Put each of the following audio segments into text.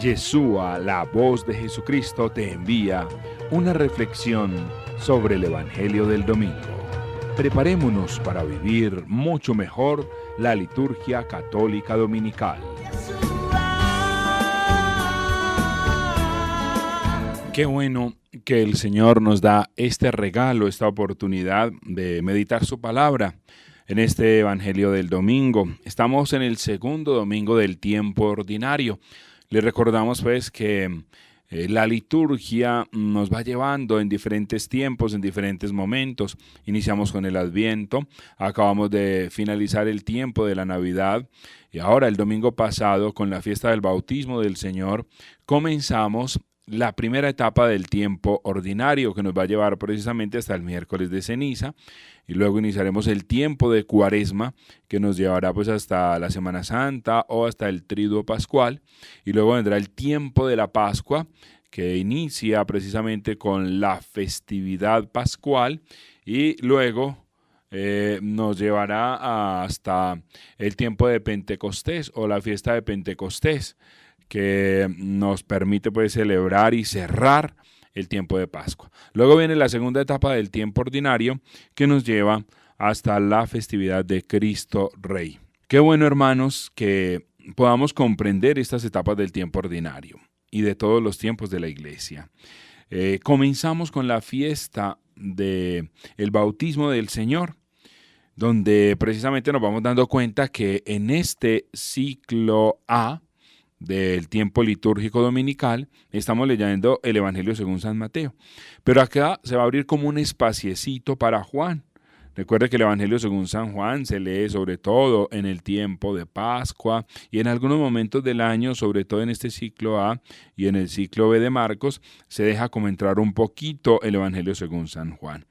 Yeshua, la voz de Jesucristo, te envía una reflexión sobre el Evangelio del Domingo. Preparémonos para vivir mucho mejor la liturgia católica dominical. Qué bueno que el Señor nos da este regalo, esta oportunidad de meditar su palabra en este Evangelio del Domingo. Estamos en el segundo domingo del tiempo ordinario. Les recordamos pues que la liturgia nos va llevando en diferentes tiempos, en diferentes momentos. Iniciamos con el Adviento, acabamos de finalizar el tiempo de la Navidad y ahora el domingo pasado con la fiesta del bautismo del Señor comenzamos la primera etapa del tiempo ordinario que nos va a llevar precisamente hasta el miércoles de ceniza y luego iniciaremos el tiempo de Cuaresma que nos llevará pues hasta la Semana Santa o hasta el Triduo Pascual y luego vendrá el tiempo de la Pascua que inicia precisamente con la festividad pascual y luego nos llevará hasta el tiempo de Pentecostés o la fiesta de Pentecostés, que nos permite pues celebrar y cerrar el tiempo de Pascua. Luego viene la segunda etapa del tiempo ordinario que nos lleva hasta la festividad de Cristo Rey. Qué bueno, hermanos, que podamos comprender estas etapas del tiempo ordinario y de todos los tiempos de la Iglesia. Comenzamos con la fiesta del bautismo del Señor, donde precisamente nos vamos dando cuenta que en este ciclo A del tiempo litúrgico dominical, estamos leyendo el Evangelio según San Mateo. Pero acá se va a abrir como un espaciecito para Juan. Recuerde que el Evangelio según San Juan se lee sobre todo en el tiempo de Pascua y en algunos momentos del año, sobre todo en este ciclo A y en el ciclo B de Marcos, se deja como entrar un poquito el Evangelio según San Juan.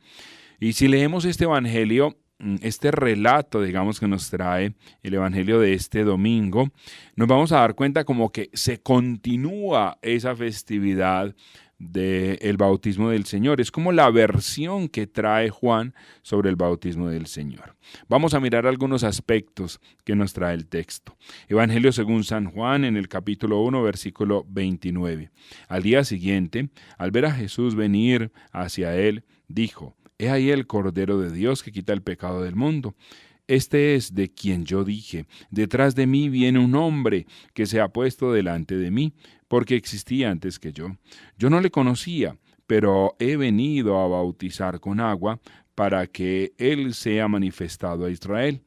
Y si leemos este Evangelio, este relato, digamos, que nos trae el Evangelio de este domingo, nos vamos a dar cuenta como que se continúa esa festividad del bautismo del Señor. Es como la versión que trae Juan sobre el bautismo del Señor. Vamos a mirar algunos aspectos que nos trae el texto. Evangelio según San Juan en el capítulo 1, versículo 29. Al día siguiente, al ver a Jesús venir hacia él, dijo: «He ahí el Cordero de Dios que quita el pecado del mundo. Este es de quien yo dije, detrás de mí viene un hombre que se ha puesto delante de mí, porque existía antes que yo. Yo no le conocía, pero he venido a bautizar con agua para que él sea manifestado a Israel».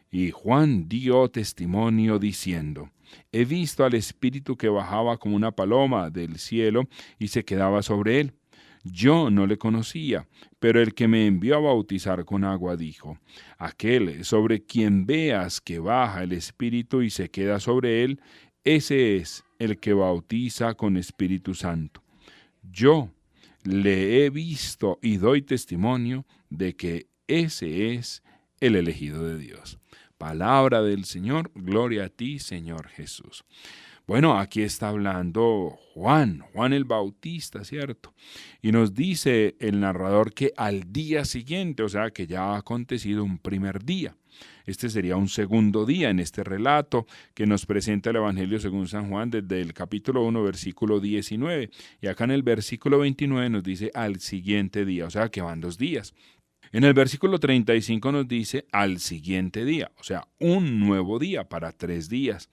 Y Juan dio testimonio diciendo: «He visto al Espíritu que bajaba como una paloma del cielo y se quedaba sobre él. Yo no le conocía, pero el que me envió a bautizar con agua dijo: aquel sobre quien veas que baja el Espíritu y se queda sobre él, ese es el que bautiza con Espíritu Santo. Yo le he visto y doy testimonio de que ese es el elegido de Dios». Palabra del Señor, gloria a ti, Señor Jesús. Bueno, aquí está hablando Juan el Bautista, ¿cierto? Y nos dice el narrador que al día siguiente, o sea que ya ha acontecido un primer día. Este sería un segundo día en este relato que nos presenta el Evangelio según San Juan desde el capítulo 1, versículo 19. Y acá en el versículo 29 nos dice al siguiente día, o sea que van 2 días. En el versículo 35 nos dice al siguiente día, o sea, un nuevo día para 3 días.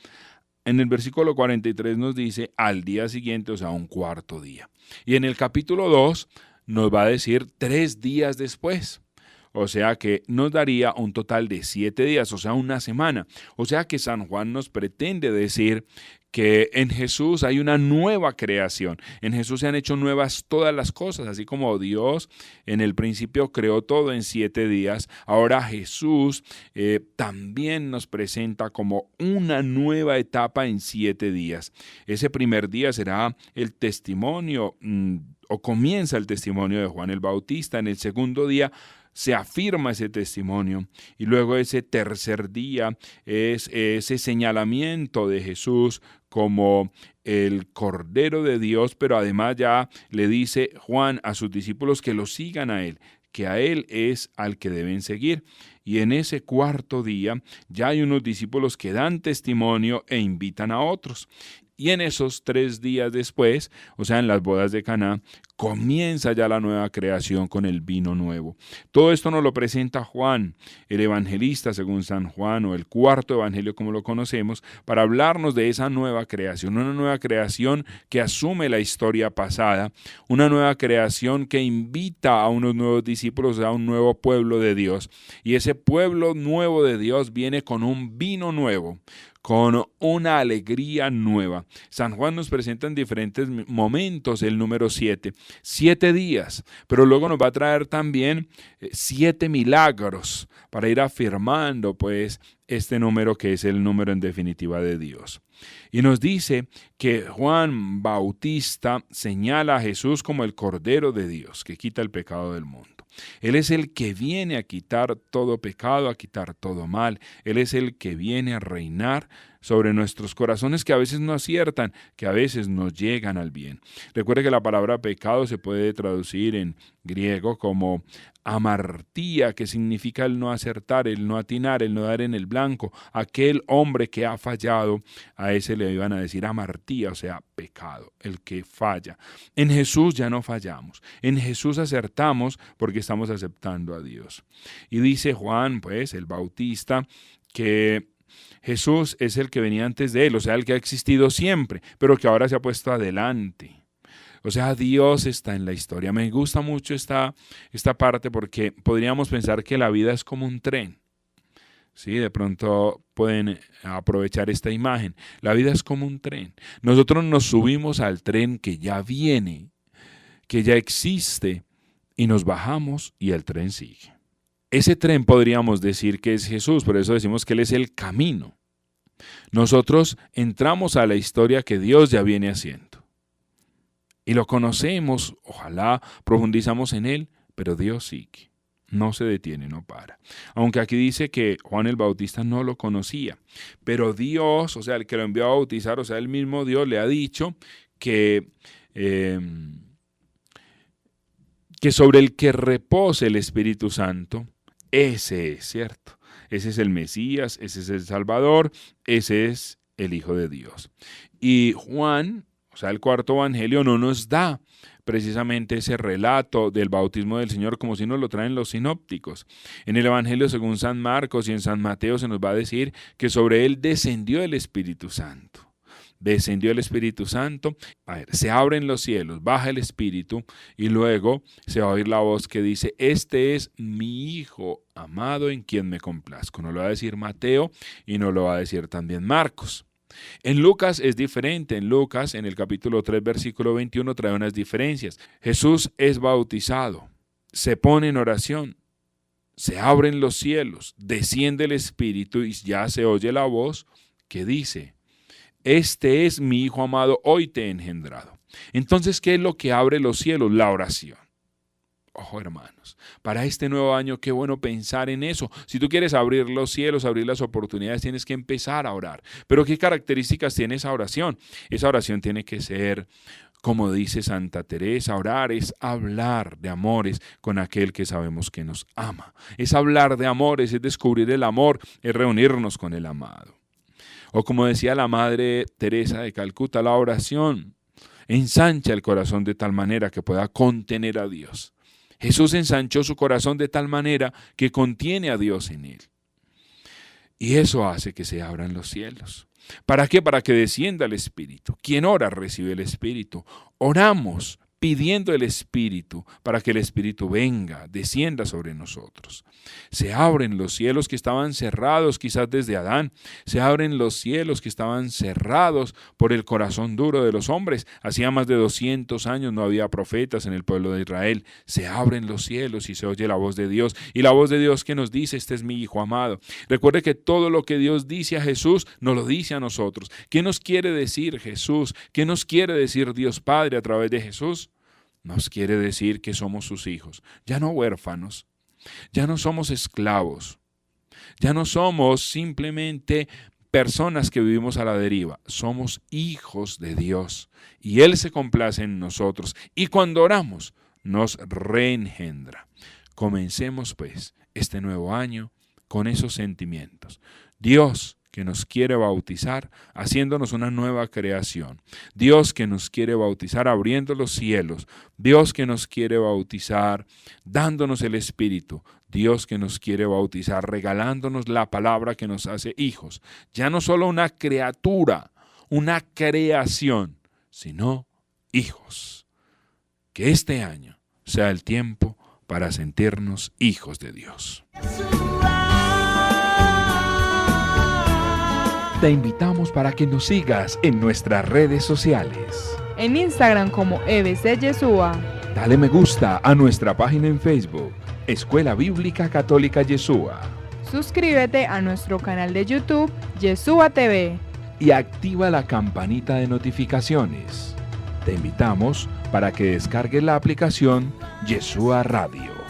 En el versículo 43 nos dice al día siguiente, o sea, un cuarto día. Y en el capítulo 2 nos va a decir 3 días después. O sea que nos daría un total de 7 días, o sea, una semana. O sea que San Juan nos pretende decir que en Jesús hay una nueva creación. En Jesús se han hecho nuevas todas las cosas, así como Dios en el principio creó todo en 7 días. Ahora Jesús también nos presenta como una nueva etapa en 7 días. Ese primer día será el testimonio, o comienza el testimonio de Juan el Bautista. En el segundo día se afirma ese testimonio y luego ese tercer día es ese señalamiento de Jesús como el Cordero de Dios, pero además ya le dice Juan a sus discípulos que lo sigan a él, que a él es al que deben seguir. Y en ese cuarto día ya hay unos discípulos que dan testimonio e invitan a otros. Y en esos 3 días después, o sea, en las bodas de Caná, comienza ya la nueva creación con el vino nuevo. Todo esto nos lo presenta Juan, el evangelista según San Juan, o el cuarto evangelio como lo conocemos, para hablarnos de esa nueva creación, una nueva creación que asume la historia pasada, una nueva creación que invita a unos nuevos discípulos, a un nuevo pueblo de Dios. Y ese pueblo nuevo de Dios viene con un vino nuevo, con una alegría nueva. San Juan nos presenta en diferentes momentos el número 7, 7 días, pero luego nos va a traer también 7 milagros para ir afirmando pues este número que es el número en definitiva de Dios. Y nos dice que Juan Bautista señala a Jesús como el Cordero de Dios que quita el pecado del mundo. Él es el que viene a quitar todo pecado, a quitar todo mal. Él es el que viene a reinar sobre nuestros corazones que a veces no aciertan, que a veces no llegan al bien. Recuerde que la palabra pecado se puede traducir en griego como amartía, que significa el no acertar, el no atinar, el no dar en el blanco. Aquel hombre que ha fallado, a ese le iban a decir amartía, o sea, pecado, el que falla. En Jesús ya no fallamos, en Jesús acertamos porque estamos aceptando a Dios. Y dice Juan, pues, el Bautista, que Jesús es el que venía antes de él, o sea, el que ha existido siempre, pero que ahora se ha puesto adelante. O sea, Dios está en la historia. Me gusta mucho esta parte porque podríamos pensar que la vida es como un tren. Sí, de pronto pueden aprovechar esta imagen. La vida es como un tren. Nosotros nos subimos al tren que ya viene, que ya existe, y nos bajamos y el tren sigue. Ese tren podríamos decir que es Jesús, por eso decimos que Él es el camino. Nosotros entramos a la historia que Dios ya viene haciendo. Y lo conocemos, ojalá profundizamos en Él, pero Dios sigue. No se detiene, no para. Aunque aquí dice que Juan el Bautista no lo conocía, pero Dios, o sea, el que lo envió a bautizar, o sea, el mismo Dios le ha dicho que sobre el que repose el Espíritu Santo, ese es, ¿cierto? Ese es el Mesías, ese es el Salvador, ese es el Hijo de Dios. Y Juan, o sea, el cuarto evangelio no nos da precisamente ese relato del bautismo del Señor como si nos lo traen los sinópticos. En el evangelio según San Marcos y en San Mateo se nos va a decir que sobre él descendió el Espíritu Santo. Descendió el Espíritu Santo, se abren los cielos, baja el Espíritu y luego se va a oír la voz que dice, este es mi Hijo amado en quien me complazco. No lo va a decir Mateo y no lo va a decir también Marcos. En Lucas es diferente. En Lucas, en el capítulo 3, versículo 21, trae unas diferencias. Jesús es bautizado, se pone en oración, se abren los cielos, desciende el Espíritu y ya se oye la voz que dice, este es mi Hijo amado, hoy te he engendrado. Entonces, ¿qué es lo que abre los cielos? La oración. Ojo, hermanos, para este nuevo año, qué bueno pensar en eso. Si tú quieres abrir los cielos, abrir las oportunidades, tienes que empezar a orar. Pero ¿qué características tiene esa oración? Esa oración tiene que ser, como dice Santa Teresa, orar es hablar de amores con aquel que sabemos que nos ama. Es hablar de amores, es descubrir el amor, es reunirnos con el amado. O como decía la Madre Teresa de Calcuta, la oración ensancha el corazón de tal manera que pueda contener a Dios. Jesús ensanchó su corazón de tal manera que contiene a Dios en él. Y eso hace que se abran los cielos. ¿Para qué? Para que descienda el Espíritu. Quien ora recibe el Espíritu. Oramos pidiendo el Espíritu para que el Espíritu venga, descienda sobre nosotros. Se abren los cielos que estaban cerrados quizás desde Adán. Se abren los cielos que estaban cerrados por el corazón duro de los hombres. Hacía más de 200 años no había profetas en el pueblo de Israel. Se abren los cielos y se oye la voz de Dios. Y la voz de Dios que nos dice, este es mi Hijo amado. Recuerde que todo lo que Dios dice a Jesús, nos lo dice a nosotros. ¿Qué nos quiere decir Jesús? ¿Qué nos quiere decir Dios Padre a través de Jesús? Nos quiere decir que somos sus hijos, ya no huérfanos, ya no somos esclavos, ya no somos simplemente personas que vivimos a la deriva, somos hijos de Dios y Él se complace en nosotros y cuando oramos nos reengendra. Comencemos pues este nuevo año con esos sentimientos. Dios que nos quiere bautizar haciéndonos una nueva creación. Dios que nos quiere bautizar abriendo los cielos. Dios que nos quiere bautizar dándonos el Espíritu. Dios que nos quiere bautizar regalándonos la palabra que nos hace hijos. Ya no solo una criatura, una creación, sino hijos. Que este año sea el tiempo para sentirnos hijos de Dios. Te invitamos para que nos sigas en nuestras redes sociales. En Instagram como EBC Yeshua. Dale me gusta a nuestra página en Facebook, Escuela Bíblica Católica Yeshua. Suscríbete a nuestro canal de YouTube, Yeshua TV. Y activa la campanita de notificaciones. Te invitamos para que descargues la aplicación Yeshua Radio.